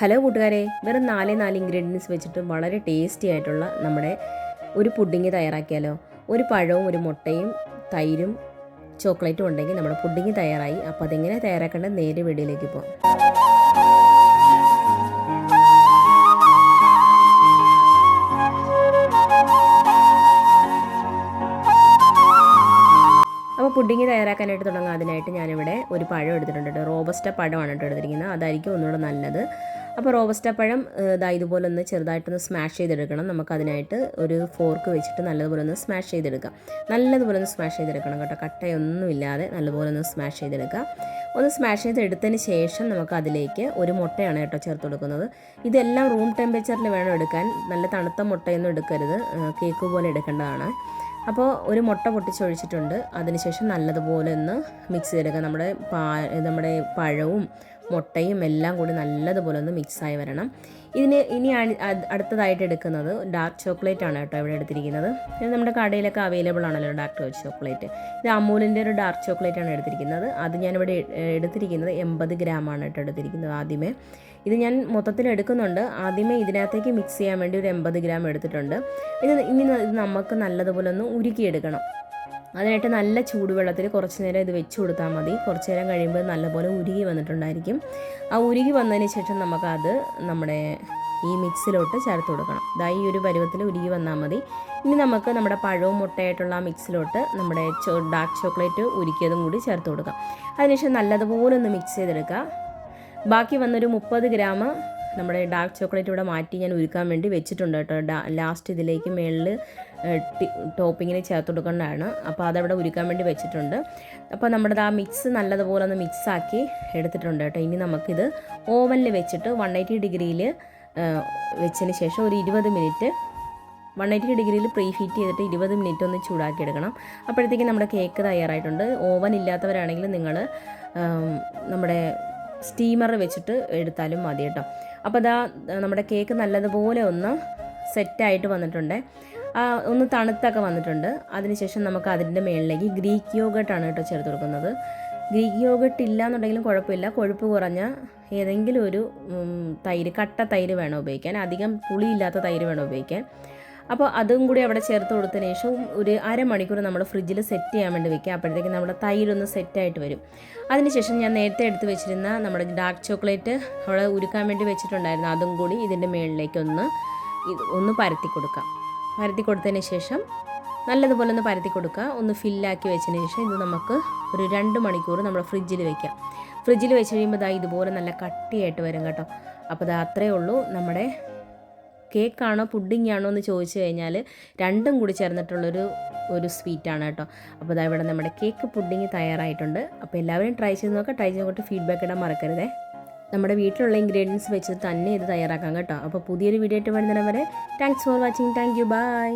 Hello കൂട്ടുകാരെ, വെറും 4 ingredients വെച്ചിട്ട് വളരെ ടേസ്റ്റി ആയിട്ടുള്ള നമ്മുടെ ഒരു പുഡിങ് തയ്യാറാക്കിയാലോ. ഒരു പഴവും ഒരു മുട്ടയും തൈരും ചോക്ലേറ്റും ഉണ്ടെങ്കിൽ നമ്മുടെ പുഡിങ് തയ്യാറായി. അപ്പോൾ അതെങ്ങനെ തയ്യാറാക്കേണ്ടത് നേരെ വീഡിയോയിലേക്ക് പോകാം. അപ്പോൾ പുഡിങ് തയ്യാറാക്കാനായിട്ട് തുടങ്ങാം. അതിനായിട്ട് ഞാനിവിടെ ഒരു പഴം എടുത്തിട്ടുണ്ട്. റോബസ്റ്റ പഴമാണ് എടുത്തിരിക്കുന്നത്, അതായിരിക്കും ഒന്നുകൂടെ നല്ലത്. അപ്പോൾ റോബസ്റ്റ പഴം ഇതുപോലെ ഒന്ന് ചെറുതായിട്ടൊന്ന് സ്മാഷ് ചെയ്തെടുക്കണം. നമുക്കതിനായിട്ട് ഒരു ഫോർക്ക് വെച്ചിട്ട് നല്ലതുപോലെ ഒന്ന് സ്മാഷ് ചെയ്തെടുക്കാം. നല്ലതുപോലെ ഒന്ന് സ്മാഷ് ചെയ്തെടുക്കണം കേട്ടോ, കട്ടയൊന്നും ഇല്ലാതെ നല്ലതുപോലെ ഒന്ന് സ്മാഷ് ചെയ്തെടുക്കാം. ഒന്ന് സ്മാഷ് ചെയ്തെടുത്തതിന് ശേഷം നമുക്ക് അതിലേക്ക് ഒരു മുട്ടയാണ് കേട്ടോ ചേർത്ത് കൊടുക്കുന്നത്. ഇതെല്ലാം റൂം ടെമ്പറേച്ചറിൽ വേണം എടുക്കാൻ, നല്ല തണുത്ത മുട്ടയൊന്നും എടുക്കരുത്, കേക്ക് പോലെ എടുക്കേണ്ടതാണ്. അപ്പോൾ ഒരു മുട്ട പൊട്ടിച്ചൊഴിച്ചിട്ടുണ്ട്. അതിനുശേഷം നല്ലതുപോലെ ഒന്ന് മിക്സ് ചെയ്തെടുക്കുക. നമ്മുടെ പഴവും മുട്ടയും എല്ലാം കൂടി നല്ലതുപോലെ ഒന്ന് മിക്സായി വരണം. ഇനി അടുത്തതായിട്ട് എടുക്കുന്നത് ഡാർക്ക് ചോക്ലേറ്റ് ആണ് കേട്ടോ ഇവിടെ എടുത്തിരിക്കുന്നത്. ഇത് നമ്മുടെ കടയിലൊക്കെ അവൈലബിൾ ആണല്ലോ ഡാർക്ക് ചോക്ലേറ്റ്. ഇത് അമൂലിൻ്റെ ഒരു ഡാർക്ക് ചോക്ലേറ്റ് ആണ് എടുത്തിരിക്കുന്നത്. അത് ഞാനിവിടെ എടുത്തിരിക്കുന്നത് 80 ഗ്രാമാണ് കേട്ടോ എടുത്തിരിക്കുന്നത്. ആദ്യമേ ഇത് ഞാൻ മൊത്തത്തിൽ എടുക്കുന്നുണ്ട്. ആദ്യമേ ഇതിനകത്തേക്ക് മിക്സ് ചെയ്യാൻ വേണ്ടി ഒരു 80 ഗ്രാം എടുത്തിട്ടുണ്ട്. ഇനി നമുക്ക് നല്ലതുപോലെ ഒന്ന് ഉരുക്കിയെടുക്കണം. അതിനായിട്ട് നല്ല ചൂടുവെള്ളത്തിൽ കുറച്ച് നേരം ഇത് വെച്ച് കൊടുത്താൽ മതി. കുറച്ച് നേരം കഴിയുമ്പോൾ നല്ലപോലെ ഉരുകി വന്നിട്ടുണ്ടായിരിക്കും. ആ ഉരുകി വന്നതിന് ശേഷം നമുക്കത് നമ്മുടെ ഈ മിക്സിലോട്ട് ചേർത്ത് കൊടുക്കണം. ഈ ഒരു പരുവത്തിൽ ഉരുകി വന്നാൽ മതി. ഇനി നമുക്ക് നമ്മുടെ പഴവും മുട്ടയായിട്ടുള്ള ആ മിക്സിലോട്ട് നമ്മുടെ ഡാർക്ക് ചോക്ലേറ്റ് ഉരുക്കിയതും കൂടി ചേർത്ത് കൊടുക്കാം. അതിനുശേഷം നല്ലതുപോലെ ഒന്ന് മിക്സ് ചെയ്തെടുക്കുക. ബാക്കി വന്നൊരു 30 ഗ്രാം നമ്മുടെ ഡാർക്ക് ചോക്ലേറ്റ് ഇവിടെ മാറ്റി ഞാൻ ഉരുക്കാൻ വേണ്ടി വെച്ചിട്ടുണ്ട് കേട്ടോ. ലാസ്റ്റ് ഇതിലേക്ക് മുകളിൽ ടോപ്പിങ്ങിന് ചേർത്ത് കൊടുക്കേണ്ടതാണ്. അപ്പോൾ അതവിടെ ഉരുക്കാൻ വേണ്ടി വെച്ചിട്ടുണ്ട്. അപ്പോൾ നമ്മുടെ ആ മിക്സ് നല്ലതുപോലെ ഒന്ന് മിക്സാക്കി എടുത്തിട്ടുണ്ട് കേട്ടോ. ഇനി നമുക്കിത് ഓവനിൽ വെച്ചിട്ട് 180 ഡിഗ്രിയിൽ വെച്ചതിന് ശേഷം ഒരു 20 മിനിറ്റ് 180 ഡിഗ്രിയിൽ പ്രീ ഹീറ്റ് ചെയ്തിട്ട് 20 മിനിറ്റ് ഒന്ന് ചൂടാക്കി എടുക്കണം. അപ്പോഴത്തേക്കും നമ്മുടെ കേക്ക് തയ്യാറായിട്ടുണ്ട്. ഓവൻ ഇല്ലാത്തവരാണെങ്കിൽ നിങ്ങൾ നമ്മുടെ സ്റ്റീമർ വെച്ചിട്ട് എടുത്താലും മതി കേട്ടോ. അപ്പോൾ നമ്മുടെ കേക്ക് നല്ലതുപോലെ ഒന്ന് സെറ്റായിട്ട് വന്നിട്ടുണ്ട്. ഒന്ന് തണുത്തൊക്കെ വന്നിട്ടുണ്ട്. അതിനുശേഷം നമുക്ക് അതിൻ്റെ മുകളിലേക്ക് ഗ്രീക്ക് യോഗട്ടാണ് കേട്ടോ ചേർത്ത് കൊടുക്കുന്നത്. ഗ്രീക്ക് യോഗട്ട് ഇല്ല എന്നുണ്ടെങ്കിലും കുഴപ്പമില്ല. കൊഴുപ്പ് കുറഞ്ഞ ഏതെങ്കിലും ഒരു തൈര്, കട്ട തൈര് വേണം ഉപയോഗിക്കാൻ. അധികം പുളിയില്ലാത്ത തൈര് വേണം ഉപയോഗിക്കാൻ. അപ്പോൾ അതും കൂടി അവിടെ ചേർത്ത് കൊടുത്തതിന് ശേഷം ഒരു അരമണിക്കൂർ നമ്മൾ ഫ്രിഡ്ജിൽ സെറ്റ് ചെയ്യാൻ വേണ്ടി വെക്കുക. അപ്പോഴത്തേക്കും നമ്മുടെ തൈരൊന്ന് സെറ്റായിട്ട് വരും. അതിനുശേഷം ഞാൻ നേരത്തെ എടുത്ത് വെച്ചിരുന്ന നമ്മുടെ ഡാർക്ക് ചോക്ലേറ്റ് അവിടെ ഉരുക്കാൻ വേണ്ടി വെച്ചിട്ടുണ്ടായിരുന്നു. അതും കൂടി ഇതിൻ്റെ മുകളിലേക്ക് ഒന്ന് പരത്തി കൊടുക്കാം. പരത്തി കൊടുത്തതിന് ശേഷം നല്ലതുപോലെ ഒന്ന് പരത്തി കൊടുക്കുക. ഒന്ന് ഫില്ലാക്കി വെച്ചതിന് ശേഷം ഇത് നമുക്ക് ഒരു 2 മണിക്കൂർ നമ്മൾ ഫ്രിഡ്ജിൽ വെക്കാം. ഫ്രിഡ്ജിൽ വെച്ച് കഴിയുമ്പോൾ ഇതുപോലെ നല്ല കട്ടിയായിട്ട് വരും കേട്ടോ. അപ്പോൾ അത്രയേ ഉള്ളൂ. നമ്മുടെ കേക്കാണോ പുഡിംഗ് ആണോ എന്ന് ചോദിച്ചു കഴിഞ്ഞാൽ രണ്ടും കൂടി ചേർന്നിട്ടുള്ളൊരു സ്വീറ്റാണ് കേട്ടോ. അപ്പോൾ ഇവിടെ നമ്മുടെ കേക്ക് പുഡിംഗ് തയ്യാറായിട്ടുണ്ട്. അപ്പോൾ എല്ലാവരും ട്രൈ ചെയ്ത് നോക്കിയിട്ട് ഫീഡ്ബാക്ക് ഇടാൻ മറക്കരുതേ. നമ്മുടെ വീട്ടിലുള്ള ഇൻഗ്രീഡിയൻസ് വെച്ച് തന്നെ ഇത് തയ്യാറാക്കാം കേട്ടോ. അപ്പോൾ പുതിയൊരു വീഡിയോ ആയിട്ട് വരുന്നവരെ thanks for watching. Thank you. By.